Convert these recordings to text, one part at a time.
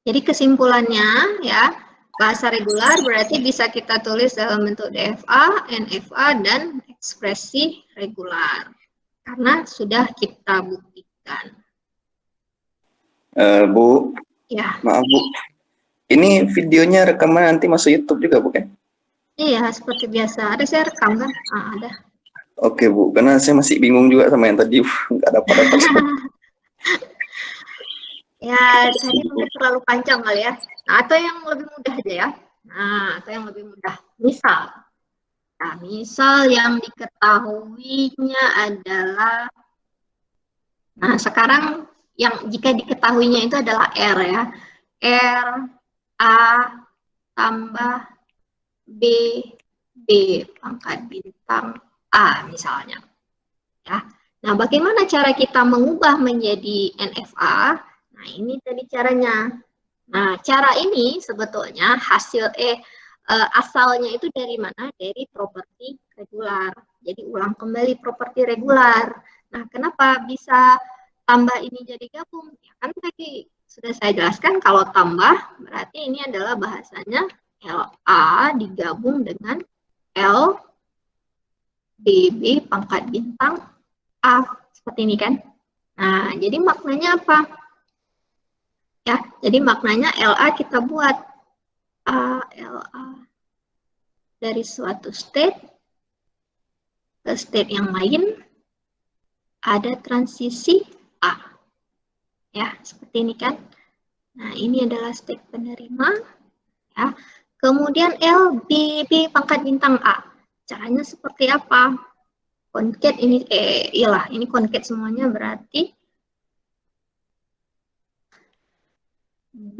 Jadi kesimpulannya ya, bahasa regular berarti bisa kita tulis dalam bentuk DFA, NFA, dan ekspresi regular. Karena sudah kita buktikan. Bu, Ya. maaf Bu, ini videonya rekaman nanti masuk YouTube juga bukan? Iya, seperti biasa. Ada saya rekam kan? Ada. Oke Bu, karena saya masih bingung juga sama yang tadi, nggak dapat. Ya, tadi mungkin terlalu panjang kali ya. Nah, atau yang lebih mudah aja ya. Nah, atau yang lebih mudah. Misal yang diketahuinya adalah, nah sekarang yang jika diketahuinya itu adalah R ya. R, A, tambah B, B pangkat bintang A misalnya. Ya. Nah, bagaimana cara kita mengubah menjadi NFA? Nah, ini tadi caranya. Nah, cara ini sebetulnya asalnya itu dari mana? Dari properti regular. Jadi ulang kembali properti regular. Nah, kenapa bisa tambah ini jadi gabung? Ya kan tadi sudah saya jelaskan kalau tambah berarti ini adalah bahasanya LA digabung dengan L BB pangkat bintang A. Seperti ini kan? Nah, jadi maknanya apa? Ya, jadi maknanya LA kita buat LA dari suatu state ke state yang lain ada transisi A. Ya, seperti ini kan. Nah, ini adalah state penerima ya. Kemudian L B pangkat bintang A. Caranya seperti apa? Concat ini ini concat semuanya berarti B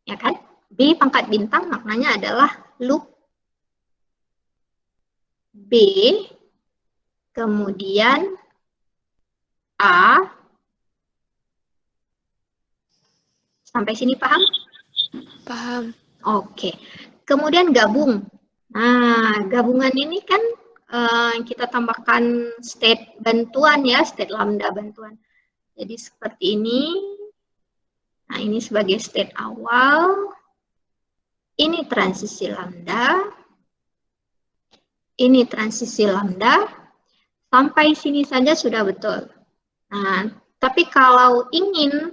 ya kan? B pangkat bintang maknanya adalah loop B, kemudian A, sampai sini paham? Paham. Oke, kemudian gabung. Nah, gabungan ini kan kita tambahkan state bantuan ya, state lambda bantuan. Jadi seperti ini. Nah, ini sebagai state awal. Ini transisi lambda. Ini transisi lambda. Sampai sini saja sudah betul. Nah, tapi kalau ingin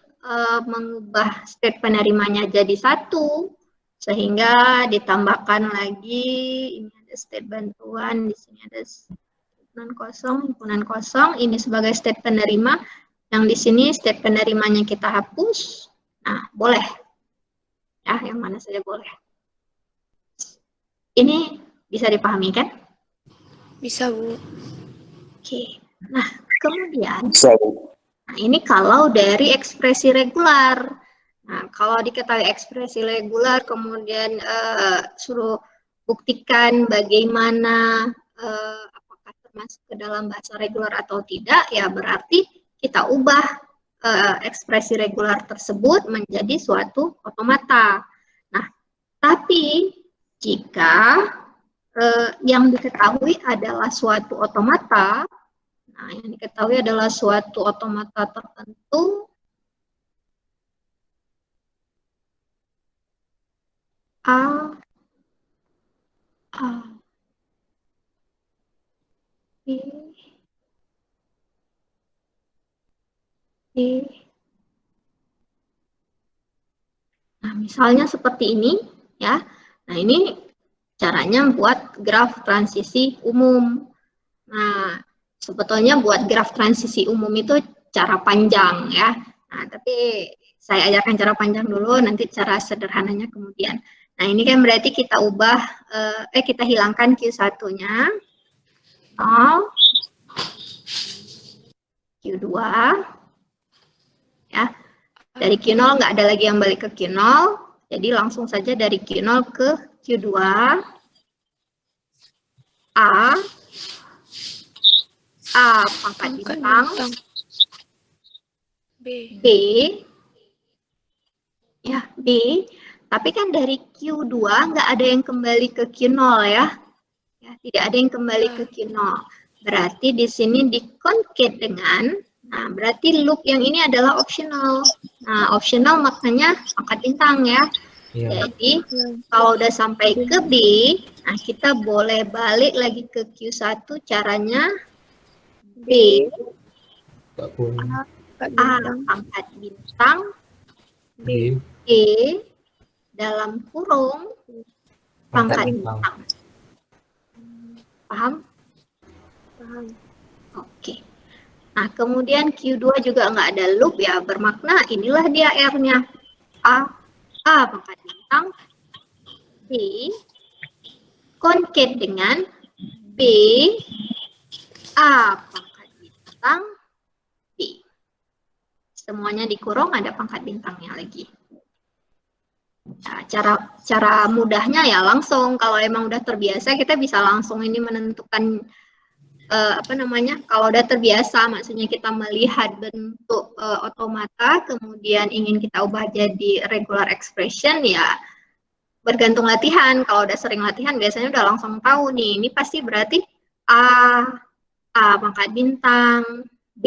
mengubah state penerimanya jadi satu, sehingga ditambahkan lagi, ini ada state bantuan, di sini ada himpunan kosong, ini sebagai state penerima, yang di sini state penerimanya kita hapus, nah boleh, ya yang mana saja boleh. Ini bisa dipahami kan? Bisa, Bu. Oke, nah kemudian, Bisa Bu. nah, ini kalau dari ekspresi regular. Nah, kalau diketahui ekspresi regular, kemudian suruh buktikan bagaimana apakah termasuk ke dalam bahasa regular atau tidak, ya berarti kita ubah ekspresi regular tersebut menjadi suatu otomata. Nah, tapi jika yang diketahui adalah suatu otomata, nah, yang diketahui adalah suatu otomata tertentu A, B, B. Nah, misalnya seperti ini, ya. Nah, ini caranya buat graf transisi umum. Nah, sebetulnya buat graf transisi umum itu cara panjang, ya. Nah, tapi saya ajarkan cara panjang dulu, nanti cara sederhananya kemudian. Nah, ini kan berarti kita ubah, kita hilangkan Q1-nya, 0, Q2, ya. Dari Q0 nggak ada lagi yang balik ke Q0, jadi langsung saja dari Q0 ke Q2, A pangkat bintang, B, ya B, tapi kan dari Q2 nggak ada yang kembali ke Q0 ya, tidak ada yang kembali ke Q0, berarti di sini di concat dengan, nah berarti loop yang ini adalah optional, Nah, optional maknanya pangkat bintang ya. Iya. Jadi, kalau udah sampai ke B, nah kita boleh balik lagi ke Q1, caranya B, Apapun. A pangkat bintang, B. E dalam kurung pangkat bintang. bintang. Paham? Paham. Oke. Nah, kemudian Q2 juga nggak ada loop ya, bermakna inilah dia R-nya. A pangkat bintang, B concat dengan B, A pangkat bintang, B. Semuanya dikurung, ada pangkat bintangnya lagi. Nah, cara mudahnya ya langsung, kalau emang udah terbiasa kita bisa langsung ini menentukan kalau udah terbiasa, maksudnya kita melihat bentuk otomata, kemudian ingin kita ubah jadi regular expression, ya bergantung latihan. Kalau udah sering latihan, biasanya udah langsung tahu nih, ini pasti berarti A pangkat bintang, B,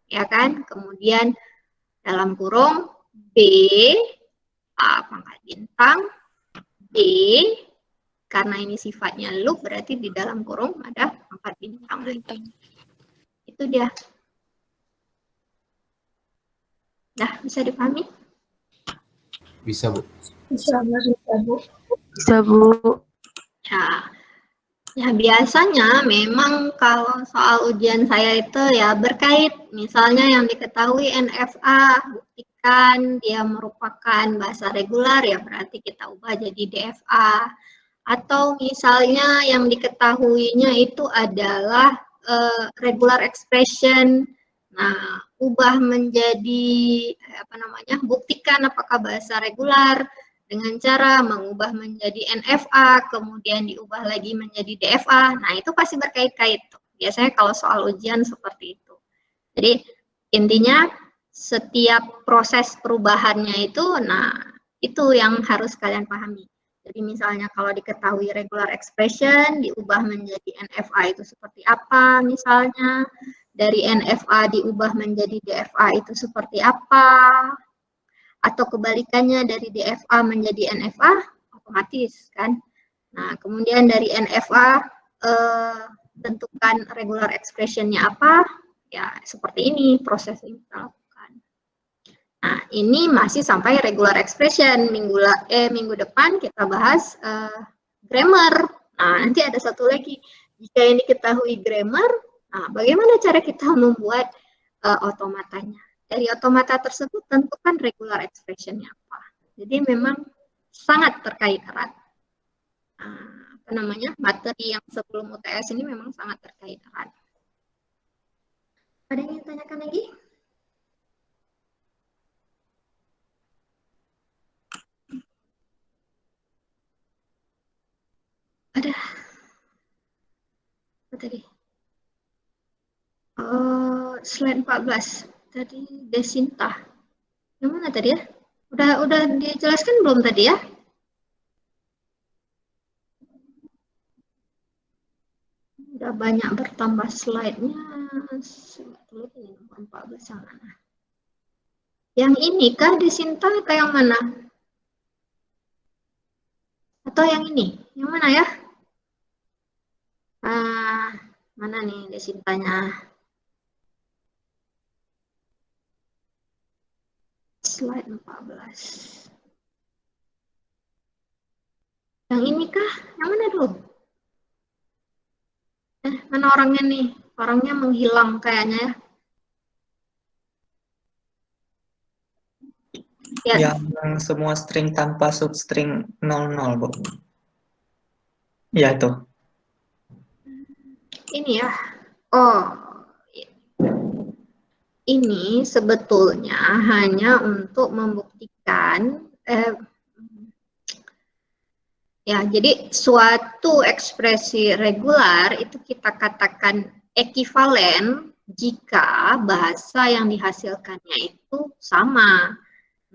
ya kan? Kemudian dalam kurung B, A pangkat bintang, B, karena ini sifatnya loop, berarti di dalam kurung ada pangkat bintang. Itu dia. Nah, bisa dipahami? Bisa, Bu. Bisa, Bu. Bisa, Bu. Ya biasanya memang kalau soal ujian saya itu ya berkait, misalnya yang diketahui NFA, buktikan dia merupakan bahasa regular, ya berarti kita ubah jadi DFA. Atau misalnya yang diketahuinya itu adalah regular expression, nah ubah menjadi buktikan apakah bahasa regular dengan cara mengubah menjadi NFA, kemudian diubah lagi menjadi DFA. Nah, itu pasti berkait-kait. Biasanya kalau soal ujian seperti itu. Jadi, intinya setiap proses perubahannya itu, nah, itu yang harus kalian pahami. Jadi, misalnya kalau diketahui regular expression, diubah menjadi NFA itu seperti apa, misalnya. Dari NFA diubah menjadi DFA itu seperti apa, atau kebalikannya dari DFA menjadi NFA, otomatis kan. Nah, kemudian dari NFA tentukan regular expression-nya apa, ya seperti ini proses yang kita lakukan. Nah, ini masih sampai regular expression. Minggu depan kita bahas grammar. Nah, nanti ada satu lagi. Jika ini diketahui grammar, nah bagaimana cara kita membuat otomatanya? Dari otomata tersebut tentukan regular expression-nya apa. Jadi memang sangat terkait erat. Materi yang sebelum UTS ini memang sangat terkait erat. Ada yang ingin tanyakan lagi? Ada. Apa tadi? Slide 14. Tadi Desinta. Yang mana tadi ya? Udah dijelaskan belum tadi ya? Udah banyak bertambah slide-nya. 14 yang mana? Yang ini kah Desinta atau yang mana? Atau yang ini? Yang mana ya? Mana nih Desintanya? Slide 14. Yang ini kah? Yang mana dulu? Mana orangnya nih? Orangnya menghilang kayaknya ya. Yang semua string tanpa substring 00, Bu. Ya, itu. Ini ya. Oh. Ini sebetulnya hanya untuk membuktikan ya, jadi suatu ekspresi regular itu kita katakan ekivalen jika bahasa yang dihasilkannya itu sama.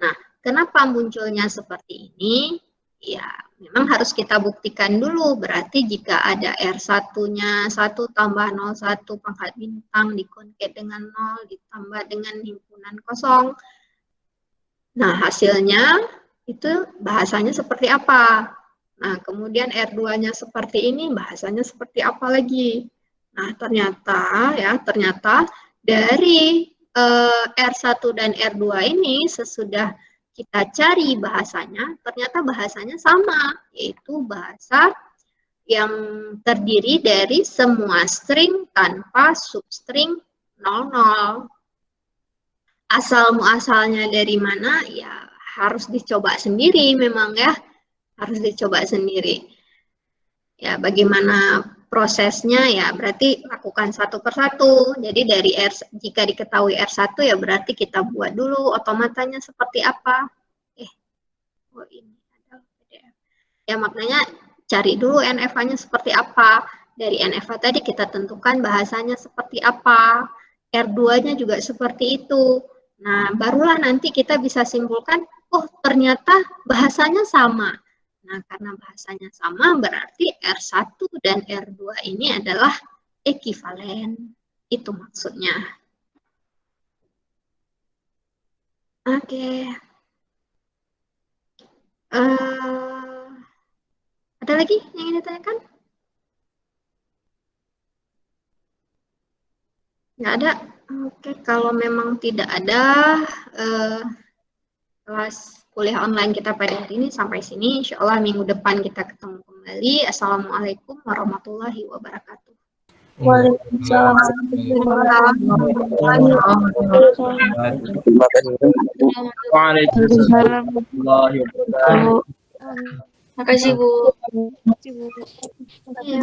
Nah, kenapa munculnya seperti ini? Ya, memang harus kita buktikan dulu. Berarti jika ada R1-nya 1 tambah 01 pangkat bintang dikonket dengan 0 ditambah dengan himpunan kosong, Nah, hasilnya itu bahasanya seperti apa? Nah, kemudian R2-nya seperti ini, bahasanya seperti apa lagi? Nah, ternyata dari R1 dan R2 ini sesudah kita cari bahasanya, ternyata bahasanya sama, yaitu bahasa yang terdiri dari semua string tanpa substring 00. Asal muasalnya dari mana? Ya harus dicoba sendiri memang ya. Harus dicoba sendiri. Ya, bagaimana prosesnya ya berarti lakukan satu persatu. Jadi dari jika diketahui R1 ya berarti kita buat dulu otomatanya seperti apa. Oh ini ada PDF. Ya maknanya cari dulu NFA-nya seperti apa. Dari NFA tadi kita tentukan bahasanya seperti apa. R2-nya juga seperti itu. Nah, barulah nanti kita bisa simpulkan, oh ternyata bahasanya sama. Nah, karena bahasanya sama berarti R1 dan R2 ini adalah ekivalen. Itu maksudnya. Oke. Ada lagi yang ingin ditanyakan? Nggak ada? Oke, kalau memang tidak ada, kelas kuliah online kita pada hari ini sampai sini. Insya Allah minggu depan kita ketemu kembali. Assalamualaikum warahmatullahi wabarakatuh. Waalaikumsalam. Terima kasih. Waalaikumsalam warahmatullahi wabarakatuh. Makasih Bu. Ya.